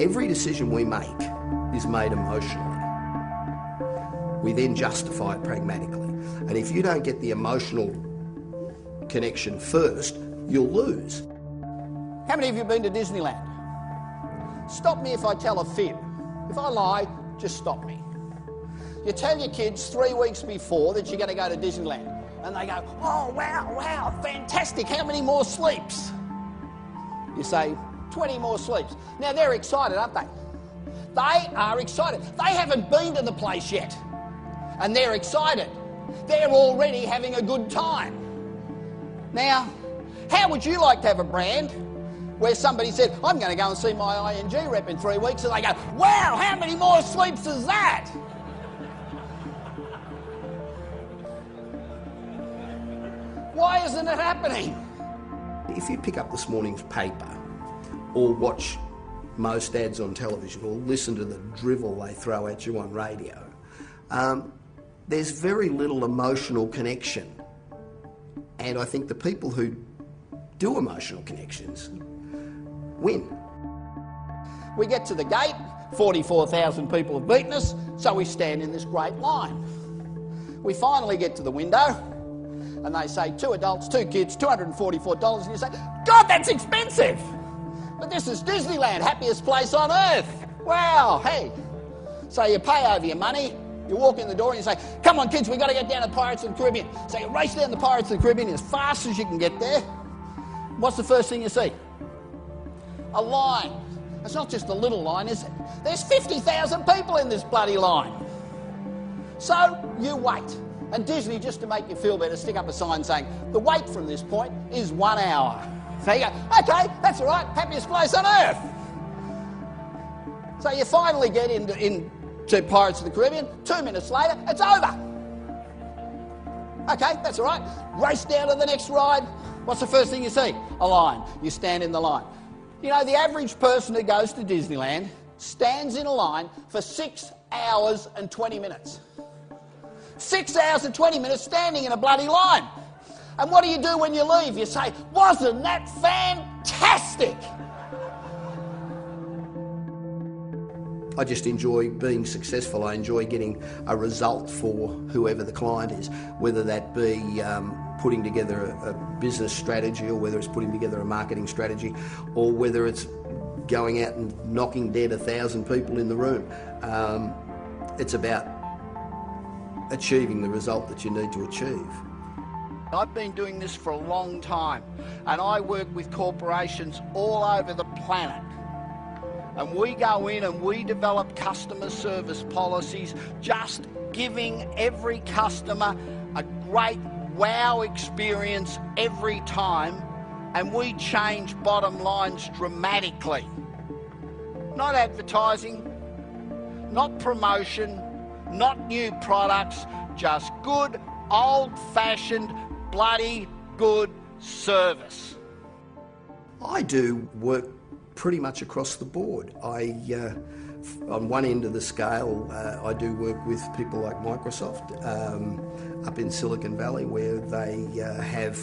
Every decision we make is made emotionally. We then justify it pragmatically. And if you don't get the emotional connection first, you'll lose. How many of you have been to Disneyland? Stop me if I tell a fib. If I lie, just stop me. You tell your kids 3 weeks before that you're going to go to Disneyland. And they go, oh, wow, fantastic. How many more sleeps? You say, 20 more sleeps. Now, they're excited, aren't they? They are excited. They haven't been to the place yet. And they're excited. They're already having a good time. Now, how would you like to have a brand where somebody said, I'm going to go and see my ING rep in 3 weeks, and they go, wow, how many more sleeps is that? Why isn't it happening? If you pick up this morning's paper or watch most ads on television or listen to the drivel they throw at you on radio, there's very little emotional connection. And I think the people who do emotional connections win. We get to the gate, 44,000 people have beaten us, so we stand in this great line. We finally get to the window, and they say 2 adults, 2 kids, $244, and you say, God, that's expensive! But this is Disneyland, happiest place on earth. Wow, hey. So you pay over your money, you walk in the door and you say, come on kids, we've got to get down to Pirates of the Caribbean. So you race down the Pirates of the Caribbean as fast as you can get there. What's the first thing you see? A line. It's not just a little line, is it? There's 50,000 people in this bloody line. So you wait. And Disney, just to make you feel better, stick up a sign saying, the wait from this point is 1 hour. So you go, okay, that's all right, happiest place on earth. So you finally get into Pirates of the Caribbean. 2 minutes later, it's over. Okay, that's all right. Race down to the next ride. What's the first thing you see? A line. You stand in the line. You know, the average person who goes to Disneyland stands in a line for 6 hours and 20 minutes. 6 hours and 20 minutes standing in a bloody line. And what do you do when you leave? You say, wasn't that fantastic? I just enjoy being successful. I enjoy getting a result for whoever the client is, whether that be putting together a business strategy, or whether it's putting together a marketing strategy, or whether it's going out and knocking dead 1,000 people in the room. It's about achieving the result that you need to achieve. I've been doing this for a long time, and I work with corporations all over the planet. And we go in and we develop customer service policies, just giving every customer a great wow experience every time, and we change bottom lines dramatically. Not advertising, not promotion, not new products, just good, old-fashioned, bloody good service. I do work pretty much across the board. On one end of the scale, I do work with people like Microsoft up in Silicon Valley, where they have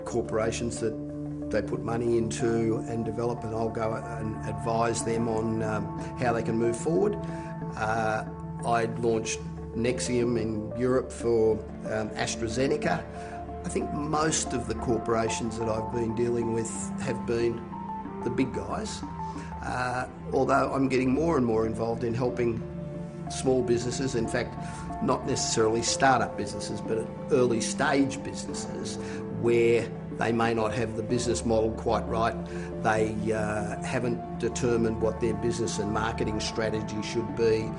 corporations that they put money into and develop, and I'll go and advise them on how they can move forward. I launched Nexium in Europe for AstraZeneca. I think most of the corporations that I've been dealing with have been the big guys, although I'm getting more and more involved in helping small businesses, in fact, not necessarily start-up businesses, but early stage businesses where they may not have the business model quite right. They haven't determined what their business and marketing strategy should be.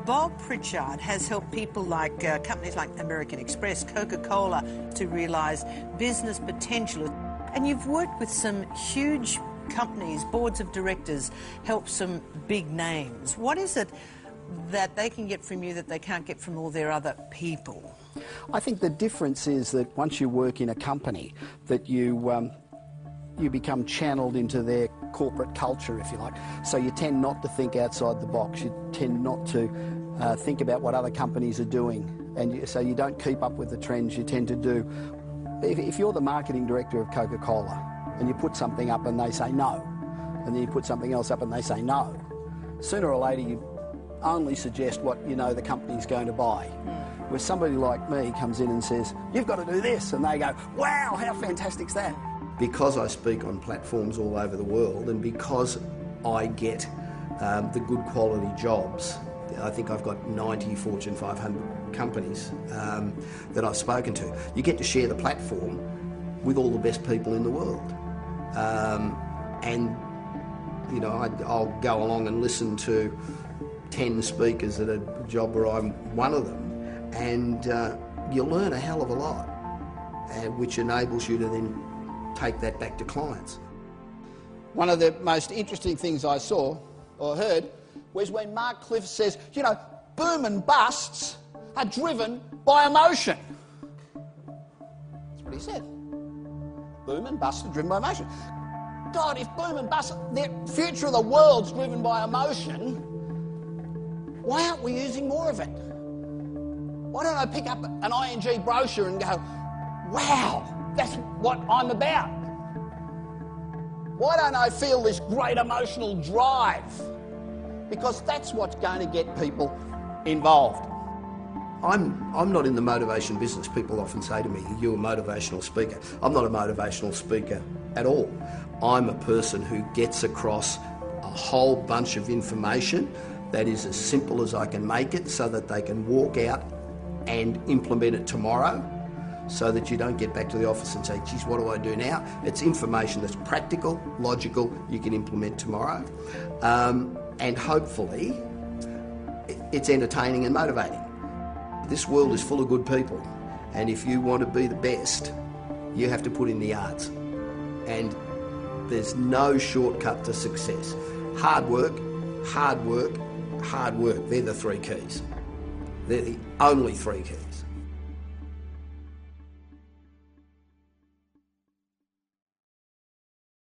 Bob Pritchard has helped people like companies like American Express, Coca-Cola, to realise business potential. And you've worked with some huge companies, boards of directors, help some big names. What is it that they can get from you that they can't get from all their other people? I think the difference is that once you work in a company, that you become channeled into their corporate culture, if you like. So you tend not to think outside the box. You tend not to think about what other companies are doing. And so you don't keep up with the trends. You tend to do... If you're the marketing director of Coca-Cola and you put something up and they say no, and then you put something else up and they say no. Sooner or later you only suggest what you know the company's going to buy. Where somebody like me comes in and says, you've got to do this, and they go, wow, how fantastic's that? Because I speak on platforms all over the world and because I get the good quality jobs, I think I've got 90 Fortune 500 companies that I've spoken to. You get to share the platform with all the best people in the world. And, you know, I'll go along and listen to 10 speakers at a job where I'm one of them, and you learn a hell of a lot, which enables you to then take that back to clients. One of the most interesting things I saw or heard was when Mark Cliff says, you know, boom and busts are driven by emotion. That's what he said. Boom and busts are driven by emotion. God, if boom and bust, the future of the world's driven by emotion, why aren't we using more of it? Why don't I pick up an ING brochure and go, wow, that's what I'm about? Why don't I feel this great emotional drive? Because that's what's going to get people involved. I'm not in the motivation business. People often say to me, you're a motivational speaker. I'm not a motivational speaker at all. I'm a person who gets across a whole bunch of information that is as simple as I can make it so that they can walk out and implement it tomorrow, so that you don't get back to the office and say, geez, what do I do now? It's information that's practical, logical, you can implement tomorrow. And hopefully it's entertaining and motivating. This world is full of good people, and if you want to be the best, you have to put in the yards. And there's no shortcut to success. Hard work, hard work, hard work. They're the three keys. They're the only three keys.